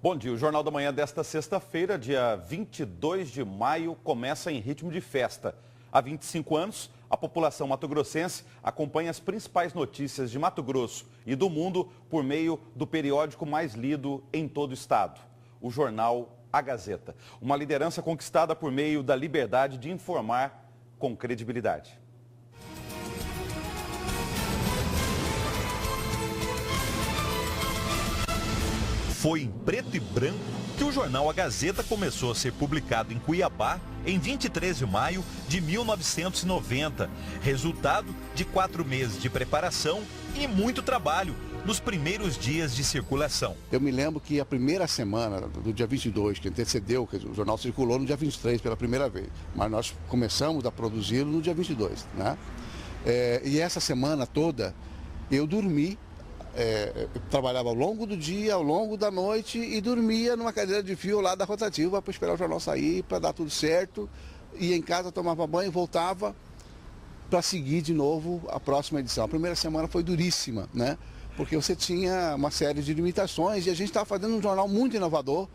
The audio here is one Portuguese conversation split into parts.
Bom dia, o Jornal da Manhã desta sexta-feira, dia 22 de maio, começa em ritmo de festa. Há 25 anos, a população mato-grossense acompanha as principais notícias de Mato Grosso e do mundo por meio do periódico mais lido em todo o estado, o jornal A Gazeta. Uma liderança conquistada por meio da liberdade de informar com credibilidade. Foi em preto e branco que o jornal A Gazeta começou a ser publicado em Cuiabá em 23 de maio de 1990, resultado de 4 meses de preparação e muito trabalho nos primeiros dias de circulação. Eu me lembro que a primeira semana, do dia 22, que antecedeu, que o jornal circulou no dia 23 pela primeira vez, mas nós começamos a produzi-lo no dia 22, né? E essa semana toda eu dormi. Eu trabalhava ao longo do dia, ao longo da noite e dormia numa cadeira de fio lá da rotativa para esperar o jornal sair, para dar tudo certo. Ia em casa, tomava banho, voltava para seguir de novo a próxima edição. A primeira semana foi duríssima, né? Porque você tinha uma série de limitações e a gente estava fazendo um jornal muito inovador,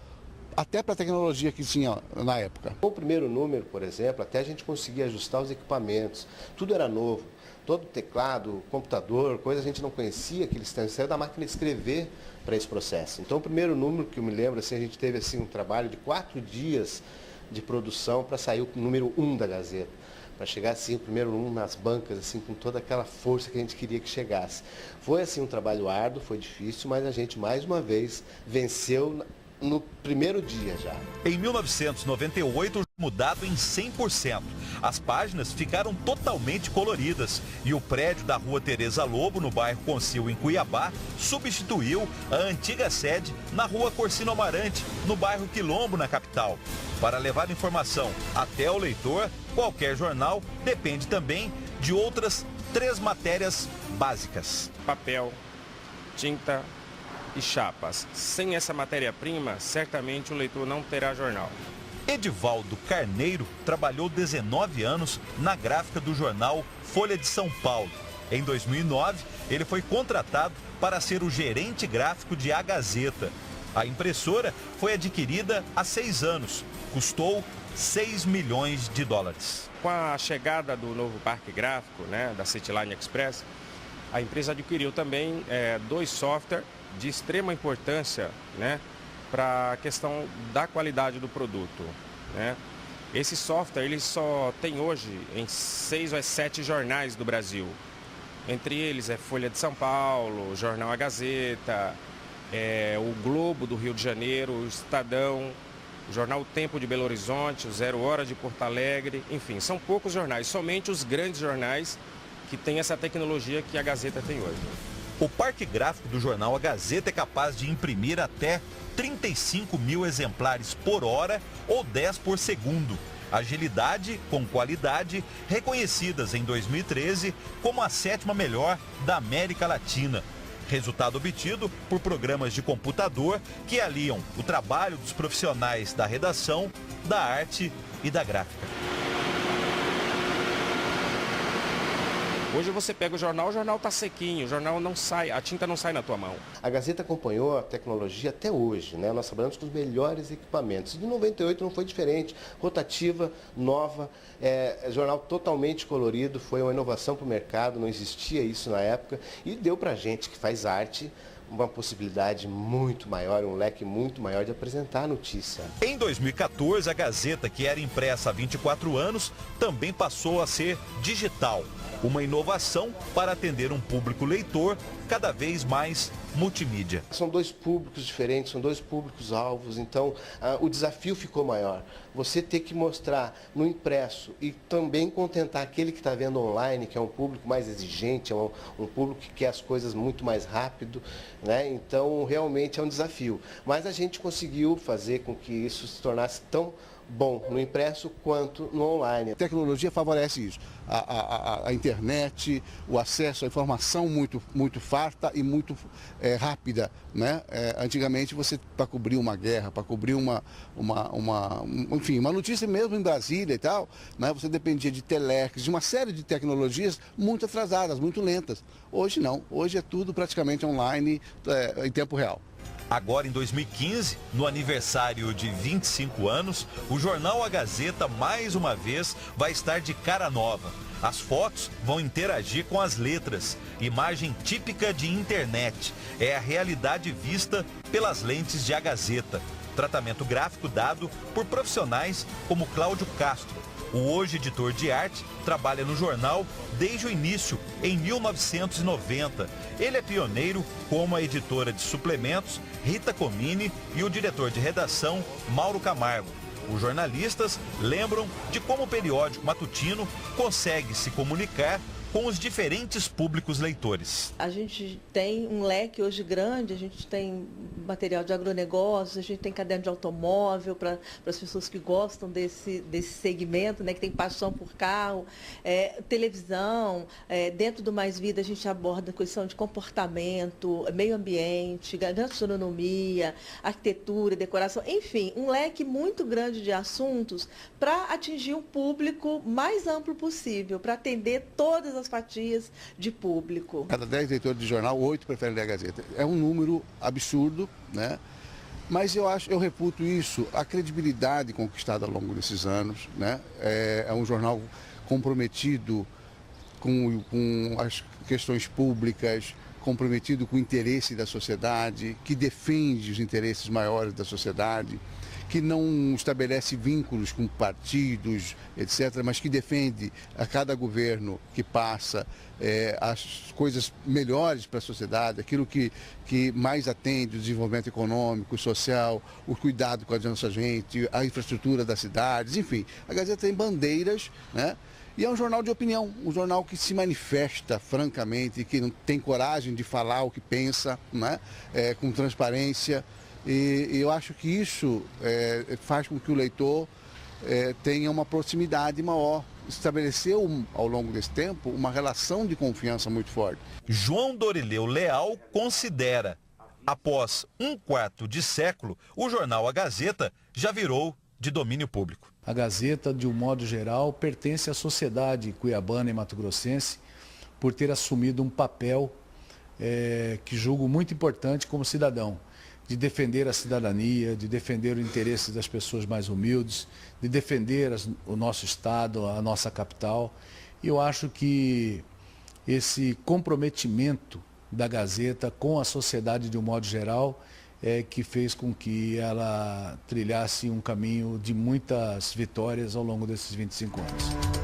até para a tecnologia que tinha na época. O primeiro número, por exemplo, até a gente conseguia ajustar os equipamentos, tudo era novo. Todo teclado, computador, coisa a gente não conhecia, aquele saiu da máquina de escrever para esse processo. Então o primeiro número que eu me lembro, assim, a gente teve assim, um trabalho de 4 dias de produção para sair o número 1 da Gazeta. Para chegar assim, o primeiro 1 nas bancas, assim, com toda aquela força que a gente queria que chegasse. Foi assim um trabalho árduo, foi difícil, mas a gente mais uma vez venceu no primeiro dia já. Em 1998, mudado em 100%. As páginas ficaram totalmente coloridas e o prédio da Rua Tereza Lobo, no bairro Concil, em Cuiabá, substituiu a antiga sede na Rua Corsino Amarante, no bairro Quilombo, na capital. Para levar informação até o leitor, qualquer jornal depende também de outras 3 matérias básicas: papel, tinta e chapas. Sem essa matéria-prima, certamente o leitor não terá jornal. Edivaldo Carneiro trabalhou 19 anos na gráfica do jornal Folha de São Paulo. Em 2009, ele foi contratado para ser o gerente gráfico de A Gazeta. A impressora foi adquirida há 6 anos, custou 6 milhões de dólares. Com a chegada do novo parque gráfico, né, da Cityline Express, a empresa adquiriu também 2 softwares de extrema importância, né, para a questão da qualidade do produto, né? Esse software ele só tem hoje em 6 ou 7 jornais do Brasil. Entre eles Folha de São Paulo, Jornal A Gazeta, o Globo do Rio de Janeiro, o Estadão, o Jornal O Tempo de Belo Horizonte, o 0 Hora de Porto Alegre, enfim, são poucos jornais, somente os grandes jornais que têm essa tecnologia que a Gazeta tem hoje. O parque gráfico do jornal A Gazeta é capaz de imprimir até 35 mil exemplares por hora ou 10 por segundo. Agilidade com qualidade, reconhecidas em 2013 como a 7ª melhor da América Latina. Resultado obtido por programas de computador que aliam o trabalho dos profissionais da redação, da arte e da gráfica. Hoje você pega o jornal está sequinho, o jornal não sai, a tinta não sai na tua mão. A Gazeta acompanhou a tecnologia até hoje, né? Nós trabalhamos com os melhores equipamentos. De 98 não foi diferente, rotativa, nova, jornal totalmente colorido, foi uma inovação para o mercado, não existia isso na época e deu para a gente que faz arte uma possibilidade muito maior, um leque muito maior de apresentar a notícia. Em 2014, a Gazeta, que era impressa há 24 anos, também passou a ser digital. Uma inovação para atender um público leitor cada vez mais multimídia. São 2 públicos diferentes, são 2 públicos-alvos, então o desafio ficou maior. Você ter que mostrar no impresso e também contentar aquele que está vendo online, que é um público mais exigente, é um público que quer as coisas muito mais rápido, né? Então realmente é um desafio. Mas a gente conseguiu fazer com que isso se tornasse tão bom no impresso quanto no online. A tecnologia favorece isso. A internet, o acesso à informação muito farta e muito rápida, né? Antigamente você, para cobrir uma guerra, para cobrir enfim, uma notícia mesmo em Brasília e tal, né? Você dependia de telex, de uma série de tecnologias muito atrasadas, muito lentas. Hoje não, hoje é tudo praticamente online, em tempo real. Agora, em 2015, no aniversário de 25 anos, o jornal A Gazeta, mais uma vez, vai estar de cara nova. As fotos vão interagir com as letras, imagem típica de internet. É a realidade vista pelas lentes de A Gazeta. Tratamento gráfico dado por profissionais como Cláudio Castro. O hoje editor de arte trabalha no jornal desde o início, em 1990. Ele é pioneiro, como a editora de suplementos Rita Comini e o diretor de redação Mauro Camargo. Os jornalistas lembram de como o periódico matutino consegue se comunicar com os diferentes públicos leitores. A gente tem um leque hoje grande, a gente tem material de agronegócios, a gente tem caderno de automóvel para as pessoas que gostam desse segmento, né, que tem paixão por carro, televisão, dentro do Mais Vida a gente aborda a questão de comportamento, meio ambiente, gastronomia, arquitetura, decoração, enfim, um leque muito grande de assuntos para atingir um público mais amplo possível, para atender todas as fatias de público. Cada 10 leitores de jornal, 8 preferem ler a Gazeta. É um número absurdo, né? Mas eu reputo isso, a credibilidade conquistada ao longo desses anos, né? É um jornal comprometido com as questões públicas, comprometido com o interesse da sociedade, que defende os interesses maiores da sociedade, que não estabelece vínculos com partidos, etc., mas que defende a cada governo que passa as coisas melhores para a sociedade, aquilo que mais atende o desenvolvimento econômico, social, o cuidado com a nossa gente, a infraestrutura das cidades, enfim. A Gazeta tem bandeiras, né? E é um jornal de opinião, um jornal que se manifesta francamente, que não tem coragem de falar o que pensa, né? Com transparência. E eu acho que isso faz com que o leitor tenha uma proximidade maior. Estabeleceu, ao longo desse tempo, uma relação de confiança muito forte. João Dorileu Leal considera, após um quarto de século, o jornal A Gazeta já virou de domínio público. A Gazeta, de um modo geral, pertence à sociedade cuiabana e mato-grossense por ter assumido um papel que julgo muito importante como cidadão, de defender a cidadania, de defender o interesse das pessoas mais humildes, de defender o nosso estado, a nossa capital. E eu acho que esse comprometimento da Gazeta com a sociedade de um modo geral que fez com que ela trilhasse um caminho de muitas vitórias ao longo desses 25 anos.